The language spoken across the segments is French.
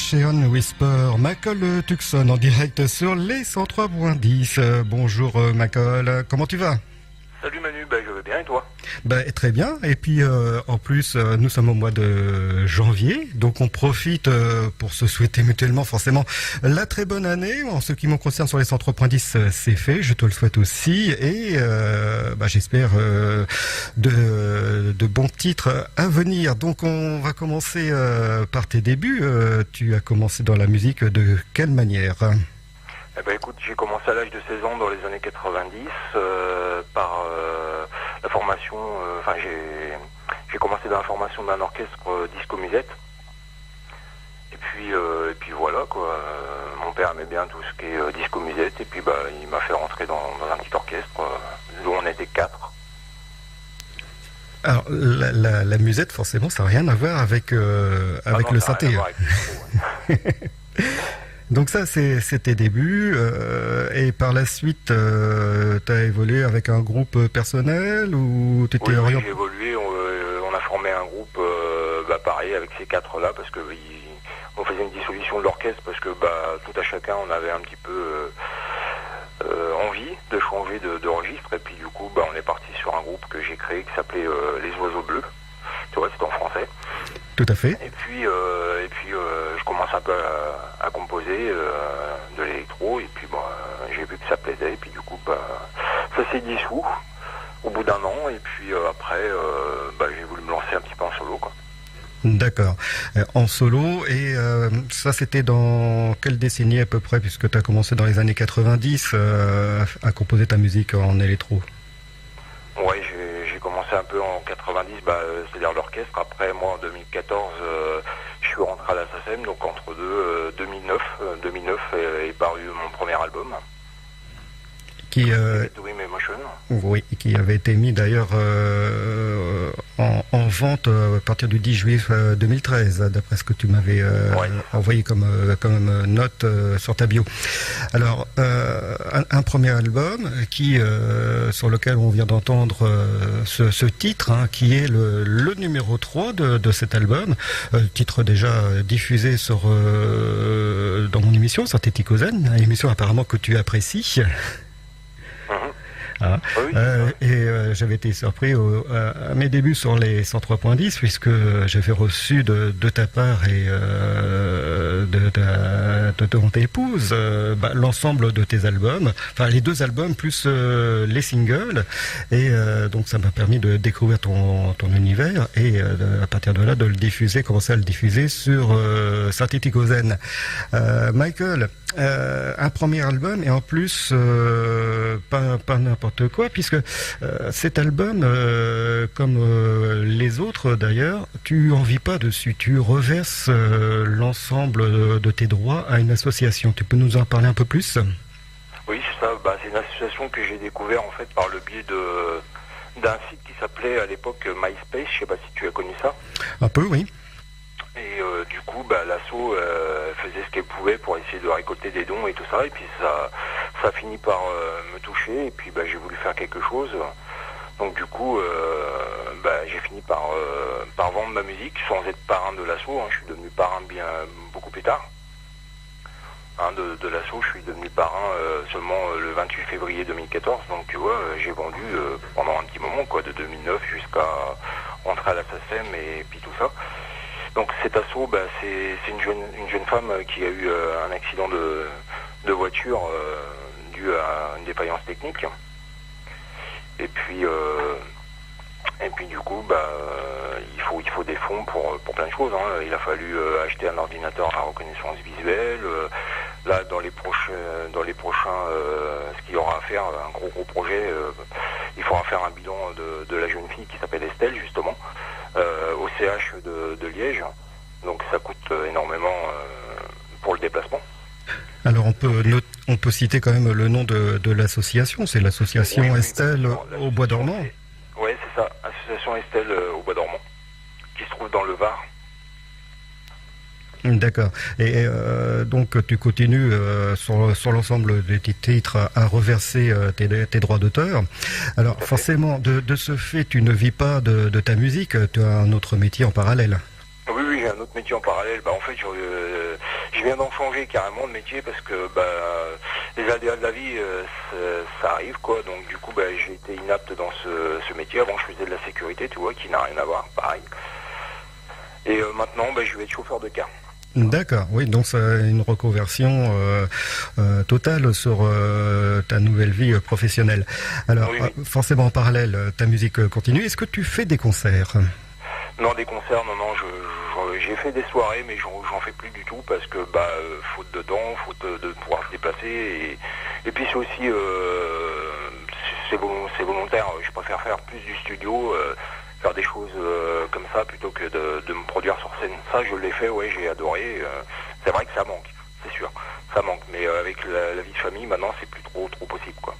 Asheon Whisper, Michael Tucson en direct sur les 103.10. Bonjour Michael, comment tu vas? Salut Manu, je vais bien et toi? Très bien, et puis en plus nous sommes au mois de janvier, donc on profite pour se souhaiter mutuellement forcément la très bonne année. En ce qui me concerne sur les 103.10 c'est fait, je te le souhaite aussi, et j'espère de bons titres à venir. Donc on va commencer par tes débuts. Tu as commencé dans la musique de quelle manière? Écoute, j'ai commencé à l'âge de 16 ans dans les années 90 par la formation, j'ai commencé dans la formation d'un orchestre disco musette. Et puis voilà quoi, mon père aimait bien tout ce qui est disco musette, et puis il m'a fait rentrer dans un petit orchestre dont on était 4. Alors la musette forcément ça n'a rien à voir avec le synthé. Donc ça, c'est tes débuts, et par la suite, tu as évolué avec un groupe personnel ou t'étais orienté? Oui, j'ai évolué, on a formé un groupe pareil avec ces 4-là, parce que on faisait une dissolution de l'orchestre, parce que tout à chacun, on avait un petit peu envie de changer de registre, et puis du coup, on est parti sur un groupe que j'ai créé qui s'appelait Les Oiseaux Bleus, tu vois, c'est en français. Tout à fait. Et puis je commence un peu à composer de l'électro, et puis j'ai vu que ça plaisait, et puis du coup ça s'est dissous au bout d'un an, et puis après j'ai voulu me lancer un petit peu en solo quoi. D'accord. En solo, et ça c'était dans quelle décennie à peu près, puisque tu as commencé dans les années 90 à composer ta musique en électro? Ouais, j'ai commencé un peu en 90, c'est-à-dire l'orchestre. Après, moi, en 2014, je suis rentré à la SACEM, donc entre 2009 est paru mon premier album. Qui avait été mis d'ailleurs en vente à partir du 10 juillet 2013, d'après ce que tu m'avais envoyé comme note sur ta bio. Alors, un premier album sur lequel on vient d'entendre ce titre, qui est le numéro 3 de cet album, titre déjà diffusé dans mon émission Synthéticozène, une émission apparemment que tu apprécies. J'avais été surpris à mes débuts sur les 103.10, puisque j'avais reçu de ta part et de ton épouse l'ensemble de tes albums, enfin les 2 albums plus les singles, et donc ça m'a permis de découvrir ton univers, et à partir de là de commencer à le diffuser sur Synthéticozène. Michael, un premier album, et en plus pas n'importe quoi, puisque cet album, comme les autres d'ailleurs, tu en vis pas dessus, tu reverses l'ensemble de tes droits à une association. Tu peux nous en parler un peu plus? Oui, c'est ça. C'est une association que j'ai découvert en fait par le biais d'un site qui s'appelait à l'époque MySpace. Je sais pas si tu as connu ça. Un peu, oui. Et du coup, l'asso faisait ce qu'elle pouvait pour essayer de récolter des dons et tout ça. Et puis ça a fini par me toucher. Et puis j'ai voulu faire quelque chose. Donc du coup, j'ai fini par vendre ma musique sans être parrain de l'asso. Je suis devenu parrain beaucoup plus tard. De l'asso, je suis devenu parrain seulement le 28 février 2014. Donc tu vois, j'ai vendu pendant un petit moment, quoi, de 2009 jusqu'à rentrer à la SACEM et puis tout ça. Donc cet assaut, c'est une jeune femme qui a eu un accident de voiture dû à une défaillance technique. Et puis du coup, il faut des fonds pour plein de choses. Il a fallu acheter un ordinateur à reconnaissance visuelle. Là, dans les prochains, ce qu'il y aura à faire, un gros projet, il faudra faire un bilan de la jeune fille qui s'appelle Estelle, justement, au CH de Liège. Donc ça coûte énormément pour le déplacement. Alors on peut citer quand même le nom de l'association, c'est l'association Estelle au Bois Dormant. Oui, c'est ça, association Estelle au Bois Dormant, qui se trouve dans le Var. D'accord. Et donc tu continues sur l'ensemble de tes titres à reverser tes droits d'auteur. Alors forcément, de ce fait, tu ne vis pas de ta musique, tu as un autre métier en parallèle. Oui, j'ai un un autre métier en parallèle. En fait, je viens d'en changer carrément de métier parce que les aléas de la vie, ça arrive, quoi. Donc du coup, j'ai été inapte dans ce métier. Avant, je faisais de la sécurité, tu vois, qui n'a rien à voir, pareil. Et maintenant, je vais être chauffeur de car. D'accord, oui, donc c'est une reconversion totale sur ta nouvelle vie professionnelle. Alors, oui. Forcément en parallèle, ta musique continue. Est-ce que tu fais des concerts? Non, des concerts, non, j'ai fait des soirées, mais j'en fais plus du tout parce que faute de temps, faute de pouvoir se déplacer, et puis c'est aussi c'est volontaire. Je préfère faire plus du studio, faire des choses comme ça plutôt que de me produire sur scène. Ça, je l'ai fait, ouais, j'ai adoré. C'est vrai que ça manque, c'est sûr, ça manque, mais avec la vie de famille, maintenant, c'est plus trop possible, quoi.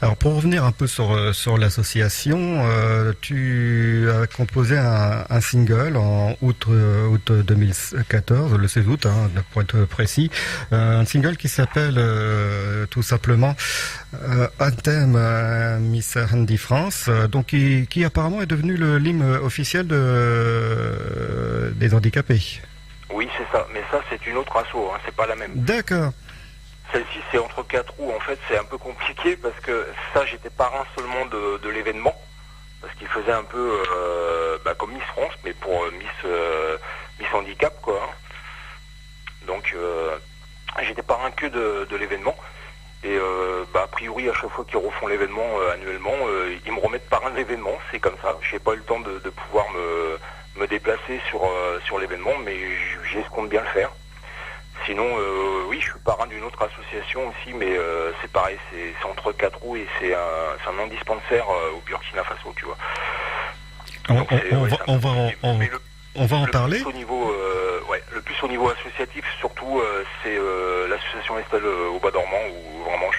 Alors pour revenir un peu sur l'association, tu as composé un single en août 2014, le 16 août, pour être précis, un single qui s'appelle tout simplement Anthem Miss Handy France, donc qui apparemment est devenu l'hymne officiel des handicapés. Oui, c'est ça, mais ça c'est une autre asso, c'est pas la même. D'accord. Celle-ci, c'est entre quatre roues. En fait, c'est un peu compliqué parce que ça, j'étais parrain seulement de l'événement. Parce qu'il faisait un peu comme Miss France, mais pour Miss Handicap, quoi. Donc, j'étais parrain que de l'événement. Et a priori, à chaque fois qu'ils refont l'événement annuellement, ils me remettent parrain de l'événement. C'est comme ça. J'ai pas eu le temps de pouvoir me déplacer sur l'événement, mais j'escompte bien le faire. Sinon, oui, je suis parrain d'une autre association aussi, mais c'est pareil, c'est entre quatre roues et c'est un non-dispensaire au Burkina Faso, tu vois. On va en parler. Le plus au niveau associatif, surtout, c'est l'association Estelle au Bas Dormant où vraiment je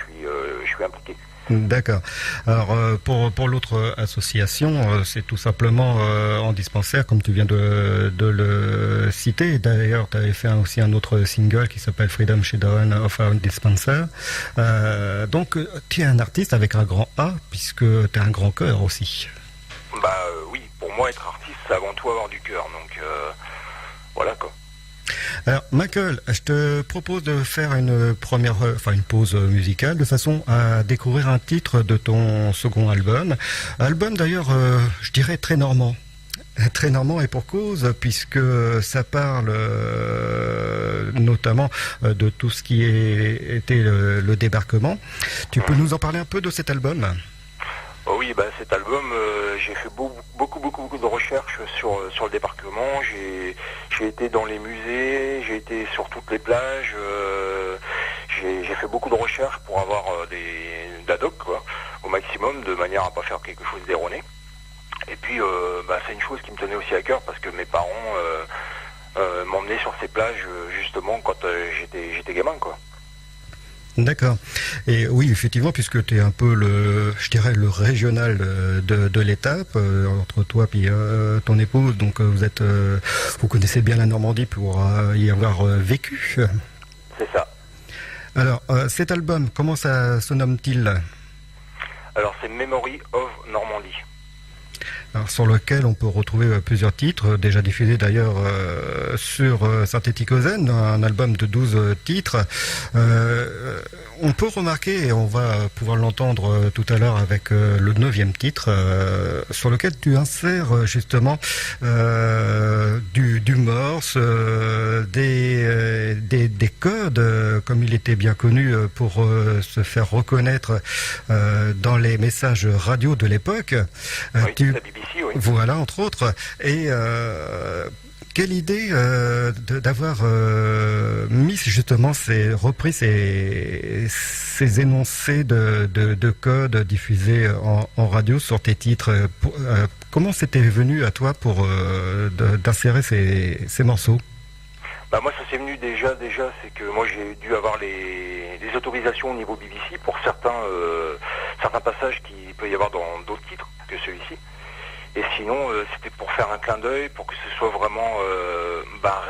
suis impliqué. D'accord. Alors pour l'autre association, c'est tout simplement en dispensaire, comme tu viens de le citer. D'ailleurs, tu avais fait aussi un autre single qui s'appelle Freedom Children of a Dispenser. Donc, tu es un artiste avec un grand A, puisque tu as un grand cœur aussi. Oui, pour moi, être artiste, c'est avant tout avoir du cœur. Donc, voilà, quoi. Alors, Michael, je te propose de faire une pause musicale de façon à découvrir un titre de ton second album. Album d'ailleurs, je dirais très normand. Très normand et pour cause, puisque ça parle notamment de tout ce qui était le débarquement. Tu peux nous en parler un peu de cet album ? Oui, cet album, j'ai fait beaucoup de recherches sur le débarquement. J'ai été dans les musées, j'ai été sur toutes les plages. J'ai fait beaucoup de recherches pour avoir d'ADOC, quoi, au maximum, de manière à pas faire quelque chose d'erroné. Et puis, c'est une chose qui me tenait aussi à cœur parce que mes parents m'emmenaient sur ces plages justement quand j'étais gamin, quoi. D'accord. Et oui, effectivement, puisque tu es un peu le régional de l'étape, entre toi et ton épouse, donc vous connaissez bien la Normandie pour y avoir vécu. C'est ça. Alors, cet album, comment ça se nomme-t-il ? Alors, c'est Memory of Normandie. Alors, sur lequel on peut retrouver plusieurs titres, déjà diffusés d'ailleurs sur Synthétique Ozen, un album de 12 titres. On peut remarquer, et on va pouvoir l'entendre tout à l'heure avec le 9e titre, sur lequel tu insères justement du morse, des codes, comme il était bien connu, pour se faire reconnaître dans les messages radio de l'époque. Oui, la BBC, oui. Voilà, entre autres. Et quelle idée d'avoir mis justement repris ces énoncés de code diffusés en radio sur tes titres. Comment c'était venu à toi pour d'insérer ces morceaux ? Moi, ça s'est venu déjà, c'est que moi j'ai dû avoir les autorisations au niveau BBC pour certains passages qu'il peut y avoir dans d'autres titres que celui-ci. Et sinon, c'était pour faire un clin d'œil, pour que ce soit vraiment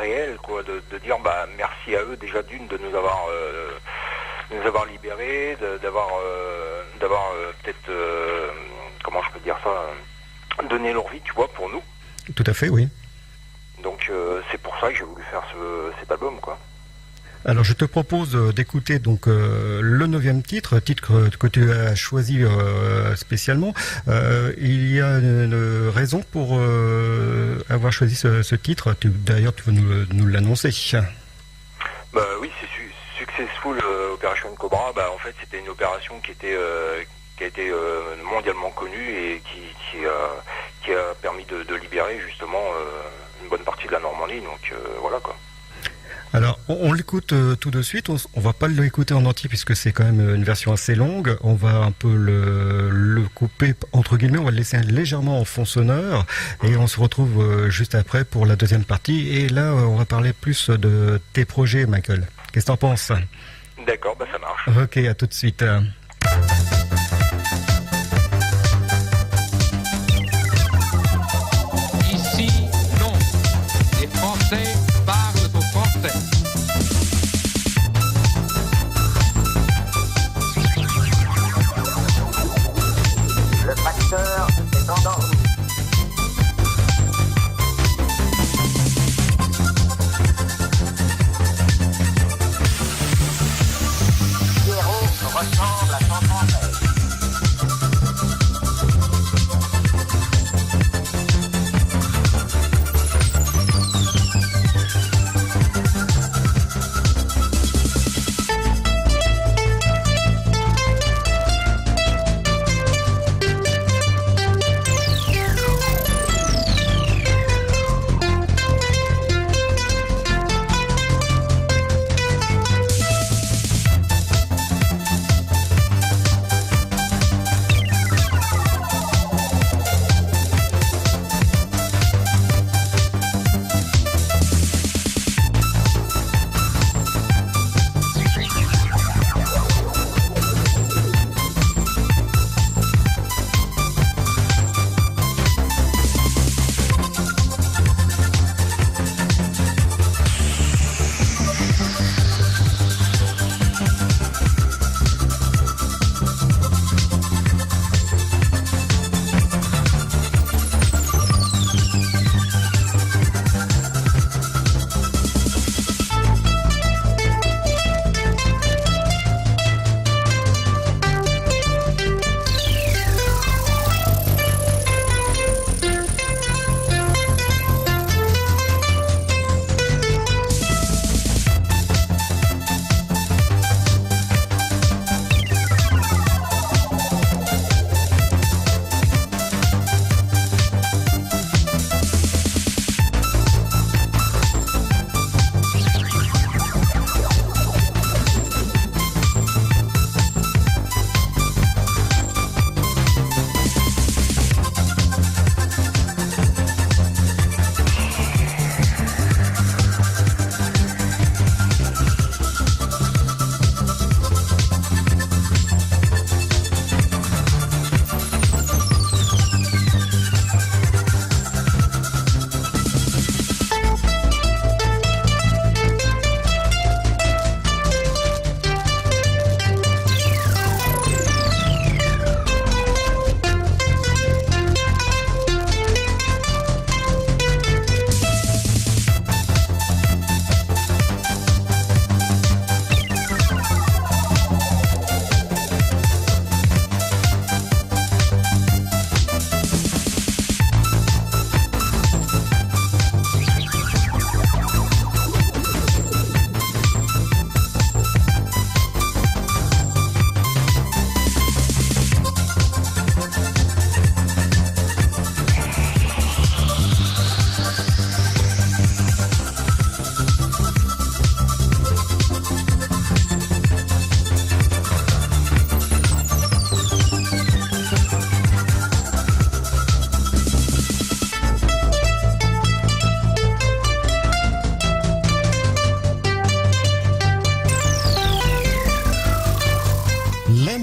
réel, quoi, de dire merci à eux déjà d'une de nous avoir libérés, d'avoir peut-être comment je peux dire ça, donné leur vie, tu vois, pour nous. Tout à fait, oui. Donc c'est pour ça que j'ai voulu faire cet album, quoi. Alors je te propose d'écouter donc le 9e titre que tu as choisi spécialement. Il y a une raison pour avoir choisi ce titre. D'ailleurs, tu veux nous l'annoncer. Bah oui, c'est Successful Operation Cobra. Bah en fait, c'était une opération qui a été mondialement connue et qui a permis de libérer justement une bonne partie de la Normandie. Donc voilà, quoi. Alors, on l'écoute tout de suite. On va pas l'écouter en entier puisque c'est quand même une version assez longue. On va un peu le couper entre guillemets. On va le laisser légèrement en fond sonore et on se retrouve juste après pour la deuxième partie. Et là, on va parler plus de tes projets, Michael. Qu'est-ce que t'en penses? D'accord, bah ça marche. Ok, à tout de suite. Ici, non. Les Français parlent aux Français. Le facteur est endormi. Pierrot ressemble à son grand-père.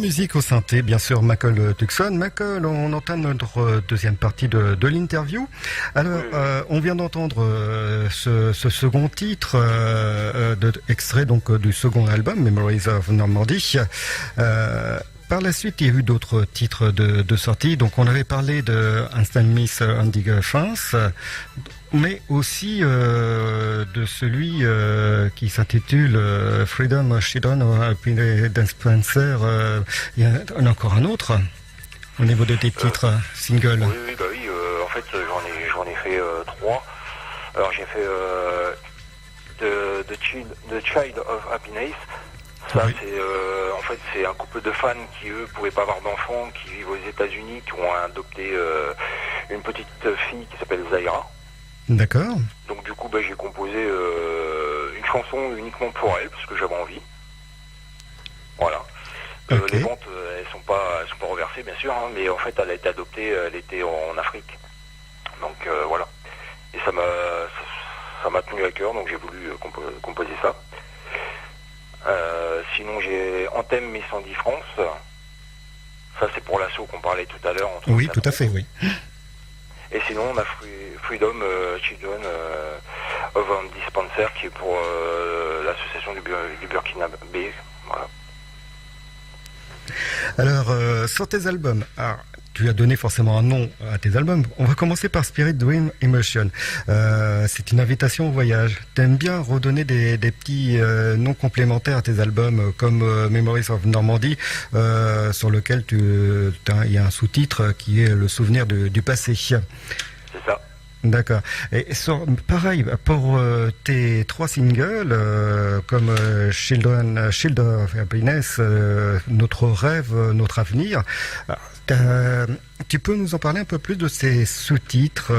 Musique au synthé, bien sûr, Michael Tuxon. Michael, on entame notre deuxième partie de l'interview. Alors, on vient d'entendre ce second titre, extrait donc du second album, Memories of Normandy. Par la suite, il y a eu d'autres titres de sortie. Donc, on avait parlé de Instant Miss Andy France. mais aussi de celui qui s'intitule Freedom Children of Happiness Spencer. Il y en a encore un autre au niveau de tes titres singles. Oui, en fait, j'en ai fait 3. Alors j'ai fait The Child of Happiness. Ça, oui. En fait, c'est un couple de fans qui, eux, pouvaient pas avoir d'enfants, qui vivent aux États-Unis, qui ont adopté une petite fille qui s'appelle Zaira. D'accord. Donc du coup, j'ai composé une chanson uniquement pour elle, parce que j'avais envie. Voilà. Okay. Les ventes, elles sont pas reversées, bien sûr, hein, mais en fait, elle a été adoptée, elle était en Afrique. Donc voilà. Et ça m'a tenu à cœur, donc j'ai voulu composer ça. Sinon, j'ai Anthem mais 110 France. Ça, c'est pour l'assaut qu'on parlait tout à l'heure. Oui, tout à fait, oui. Et sinon, on a Freedom Children of Dispenser, qui est pour l'association du Burkinabé. Voilà. Alors, sur tes albums, tu as donné forcément un nom à tes albums. On va commencer par Spirit Dream Emotion. C'est une invitation au voyage. T'aimes bien redonner des petits noms complémentaires à tes albums, comme Memories of Normandy, sur lequel il y a un sous-titre qui est le souvenir du passé. C'est ça. D'accord. Et pareil, pour tes 3 singles, comme Shield of Happiness, Notre rêve, notre avenir, tu peux nous en parler un peu plus de ces sous-titres,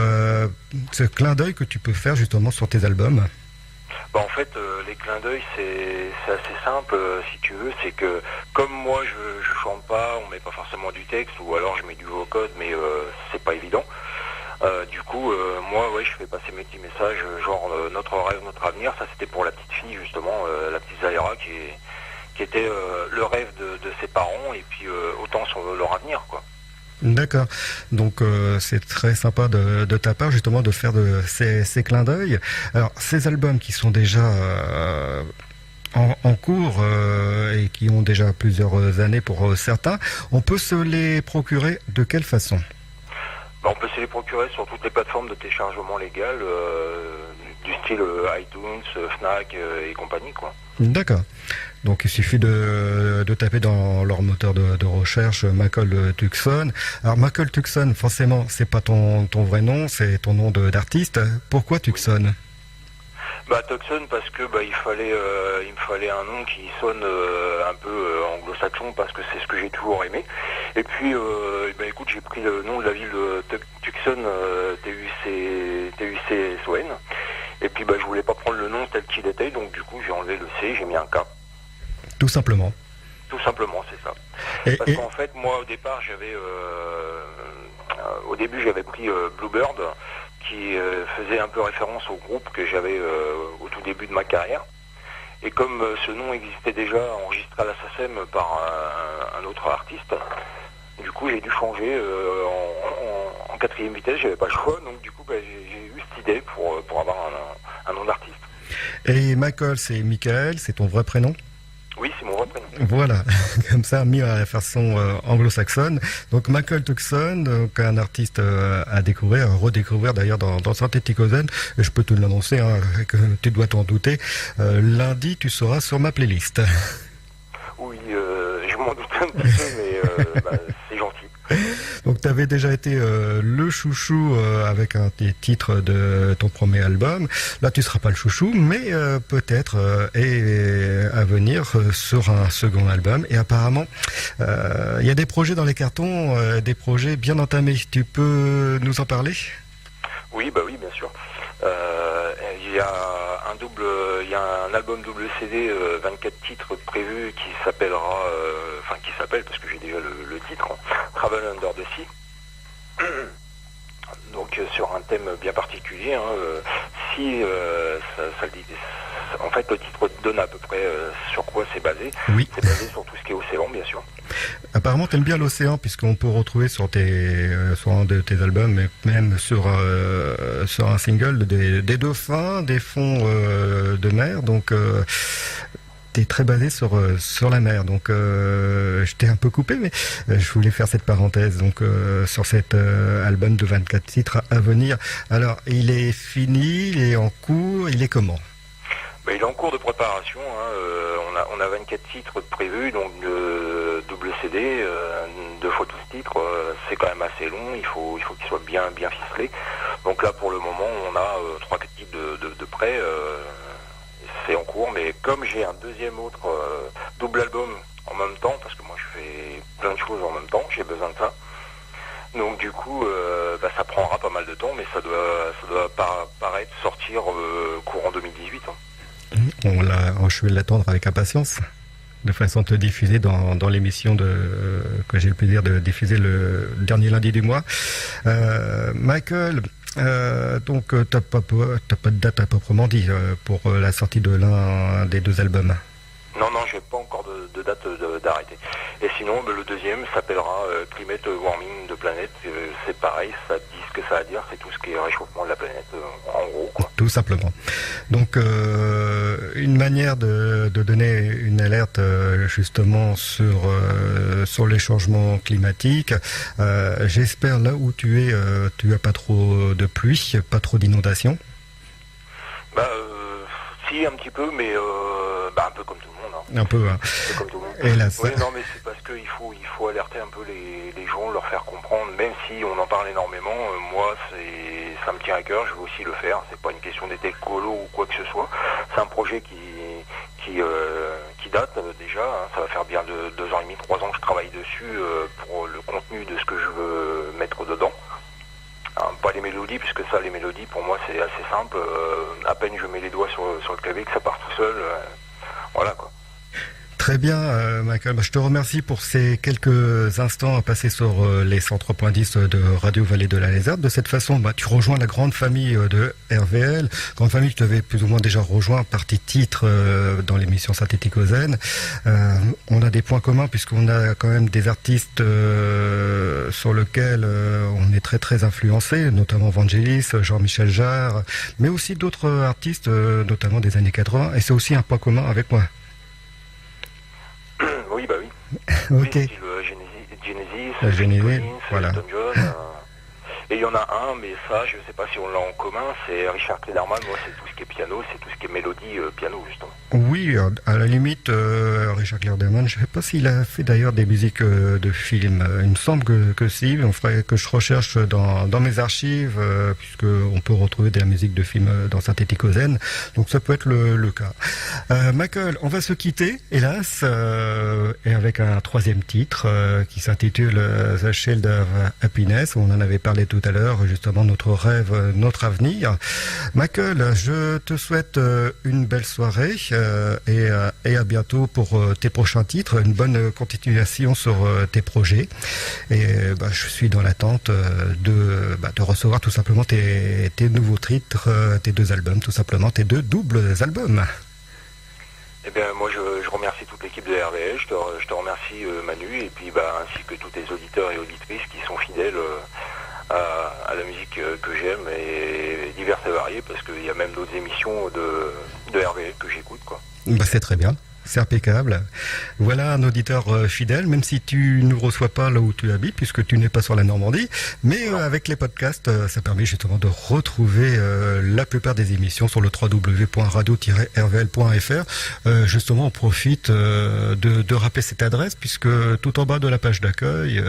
ce clin d'œil que tu peux faire justement sur tes albums? En fait, les clins d'œil, c'est assez simple, si tu veux. C'est que, comme moi, je chante pas, on met pas forcément du texte, ou alors je mets du vocode, mais c'est pas évident. Du coup, moi, je fais passer mes petits messages, genre notre rêve, notre avenir. Ça, c'était pour la petite fille, justement, la petite Zaira, qui était le rêve de ses parents, et puis autant sur leur avenir, quoi. D'accord. Donc c'est très sympa de ta part justement de faire ces clins d'œil. Alors ces albums qui sont déjà en cours et qui ont déjà plusieurs années pour certains, on peut se les procurer de quelle façon? On peut se les procurer sur toutes les plateformes de téléchargement légal, du style iTunes, Fnac et compagnie, quoi. D'accord. Donc il suffit de taper dans leur moteur de recherche Michael Tucson. Alors Michael Tucson, forcément, c'est pas ton vrai nom, c'est ton nom d'artiste. Pourquoi Tucson? Tucson parce que il me fallait un nom qui sonne un peu anglo-saxon, parce que c'est ce que j'ai toujours aimé. Et puis écoute, j'ai pris le nom de la ville de Tucson, Tucson. Et puis je voulais pas prendre le nom tel qu'il était, donc du coup j'ai enlevé le C, j'ai mis un K. Tout simplement. Tout simplement, c'est ça. Parce qu'en fait, moi au départ au début j'avais pris Bluebird, qui faisait un peu référence au groupe que j'avais au tout début de ma carrière. Et comme ce nom existait déjà enregistré à la SACEM par un autre artiste, du coup j'ai dû changer en 4e vitesse, j'avais pas le choix, donc du coup j'ai eu cette idée pour avoir un nom d'artiste. Et Michael, c'est Michael, c'est ton vrai prénom? Oui, c'est mon vrai prénom. Voilà, comme ça, mis à la façon anglo-saxonne. Donc Michael Tucson, donc un artiste à découvrir, à redécouvrir d'ailleurs dans Synthéticozen. Et je peux te l'annoncer, que tu dois t'en douter. Lundi, tu seras sur ma playlist. Oui, je m'en doutais un petit peu, mais c'est gentil. Donc tu avais déjà été le chouchou avec un des titres de ton premier album. Là tu seras pas le chouchou, mais peut-être à venir sur un second album. Et apparemment il y a des projets dans les cartons, des projets bien entamés. Tu peux nous en parler? Oui, oui, bien sûr. Il y a un album double CD, 24 titres prévus, qui s'appelle parce que j'ai déjà le titre, Travel Under the Sea. Donc sur un thème bien particulier. Ça le dit. En fait, le titre donne à peu près sur quoi c'est basé. Oui. C'est basé sur tout ce qui est océan, bien sûr. Apparemment, tu aimes bien l'océan, puisqu'on peut retrouver sur un de tes albums, mais même sur un single, des dauphins, des fonds de mer. Donc, t'es très basé sur la mer. Donc je t'ai un peu coupé, mais je voulais faire cette parenthèse. Donc sur cet album de 24 titres à venir. Alors il est fini, il est en cours, il est comment? Il est en cours de préparation. On a 24 titres prévus, donc double CD, 2 fois 12 titres. C'est quand même assez long. Il faut qu'il soit bien ficelé. Donc là, pour le moment, on a 3 titres de près. C'est en cours, mais comme j'ai un deuxième autre double album en même temps, parce que moi je fais plein de choses en même temps, j'ai besoin de ça. Donc du coup, ça prendra pas mal de temps, mais ça doit paraître sortir courant 2018. Je vais l'attendre avec impatience, de façon à te diffuser dans l'émission que j'ai le plaisir de diffuser le dernier lundi du mois. Michael, donc t'as pas de date à proprement dit pour la sortie de l'un des 2 albums? Non, j'ai pas encore de date d'arrêter. Et sinon, le deuxième s'appellera Climate Warming de Planète. C'est pareil, ça dit ce que ça a à dire, c'est tout ce qui est réchauffement de la planète, en gros, quoi. Tout simplement. Donc, une manière de donner une alerte justement sur les changements climatiques. J'espère là où tu as pas trop de pluie, pas trop d'inondations. Si, un petit peu, mais un peu comme tout le monde. Hein. Un peu, hein. C'est comme tout le monde. Hélas. Oui, non, mais c'est parce qu'il faut alerter un peu les gens, leur faire comprendre, même si on en parle énormément, moi, ça me tient à cœur, je veux aussi le faire. C'est pas une question d'être écolo ou quoi que ce soit. C'est un projet qui date déjà, hein. Ça va faire bien 2 ans et demi, 3 ans que je travaille dessus pour le contenu de ce que je veux mettre dedans. Pas les mélodies, puisque ça, les mélodies, pour moi, c'est assez simple. À peine je mets les doigts sur le clavier que ça part tout seul. Voilà, quoi. Très bien, Michael. Je te remercie pour ces quelques instants passés sur les 103.10 de Radio Vallée de la Lézarde. De cette façon, tu rejoins la grande famille de RVL. Grande famille que tu avais plus ou moins déjà rejoint par tes titres dans l'émission Synthéticozène. On a des points communs puisqu'on a quand même des artistes sur lesquels on est très très influencé, notamment Vangelis, Jean-Michel Jarre, mais aussi d'autres artistes, notamment des années 80. Et c'est aussi un point commun avec moi. Oui, oui. Ok. Oui, Genesis, Collins, voilà. Elton John. Et il y en a un, mais ça, je ne sais pas si on l'a en commun, c'est Richard Klederman. Moi, c'est tout ce qui est piano, c'est tout ce qui est mélodie piano, justement. Oui, à la limite, Richard Klederman, je ne sais pas s'il a fait d'ailleurs des musiques de films. Il me semble que si, il faudrait que je recherche dans mes archives, puisqu'on peut retrouver de la musique de films dans Synthéticozène. Donc ça peut être le cas. Michael, on va se quitter, hélas, et avec un 3e titre qui s'intitule The Shield of Happiness. On en avait parlé tout à l'heure, justement, notre rêve, notre avenir. Michael, je te souhaite une belle soirée et à bientôt pour tes prochains titres, une bonne continuation sur tes projets. Et je suis dans l'attente de recevoir tout simplement tes nouveaux titres, tes 2 albums, tout simplement, tes 2 doubles albums. Eh bien, moi, je remercie toute l'équipe de RVL, je te remercie Manu, et puis ainsi que tous les auditeurs et auditrices qui sont fidèles à la musique que j'aime et diverses et variées, parce qu'il y a même d'autres émissions de RVL que j'écoute, quoi. C'est très bien. C'est impeccable. Voilà un auditeur fidèle, même si tu ne reçois pas là où tu habites, puisque tu n'es pas sur la Normandie. Mais avec les podcasts, ça permet justement de retrouver la plupart des émissions sur le www.radio-rvl.fr. Justement, on profite de rappeler cette adresse, puisque tout en bas de la page d'accueil,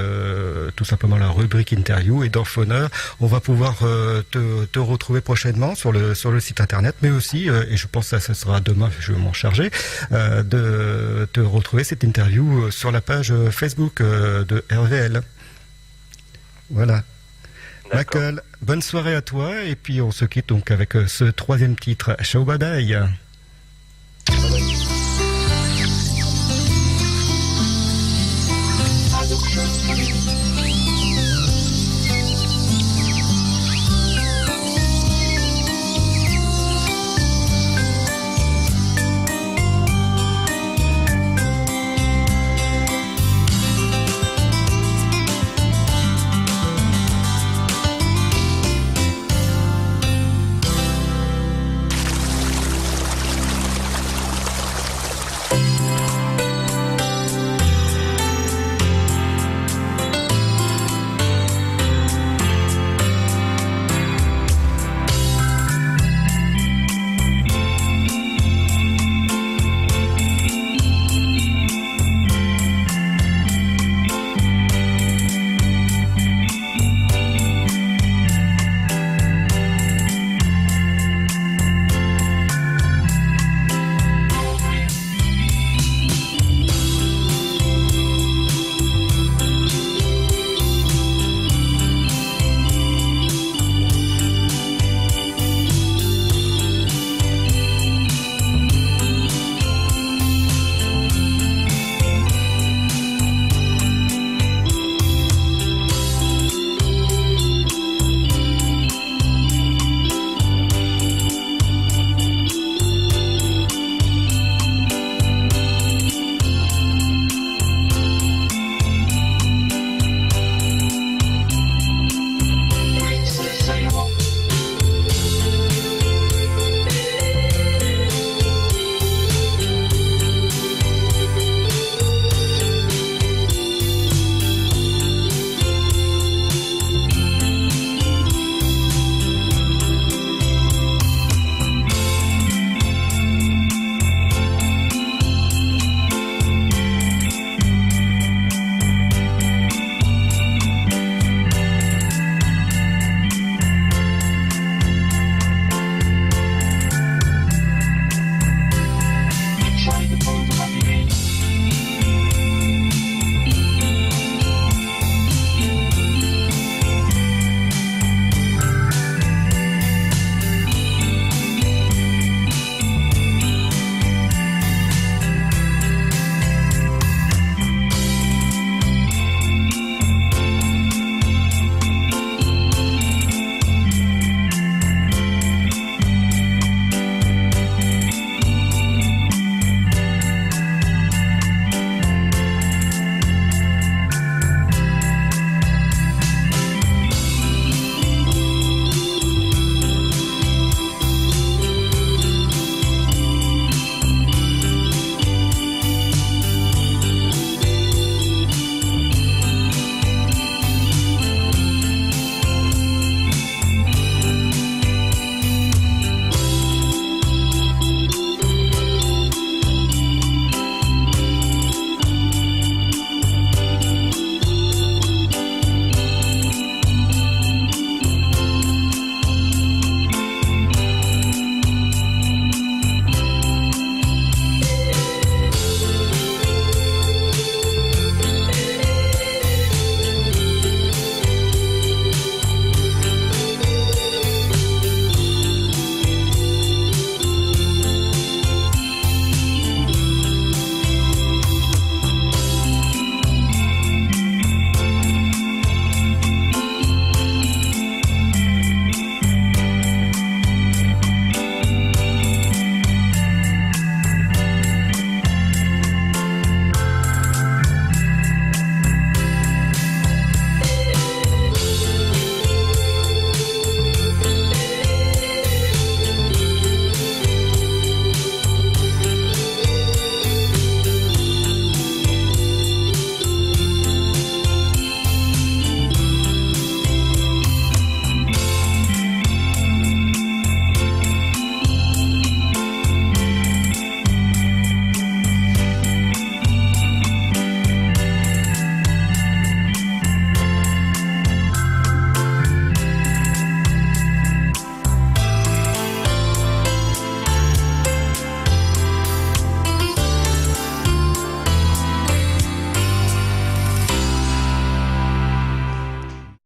tout simplement la rubrique interview, et dans Phoneur, on va pouvoir te retrouver prochainement sur le site internet, mais aussi, et je pense que ça sera demain, je vais m'en charger, de te retrouver cette interview sur la page Facebook de RVL. Voilà. Michael, bonne soirée à toi, et puis on se quitte donc avec ce 3e titre, Ciao Bye Bye.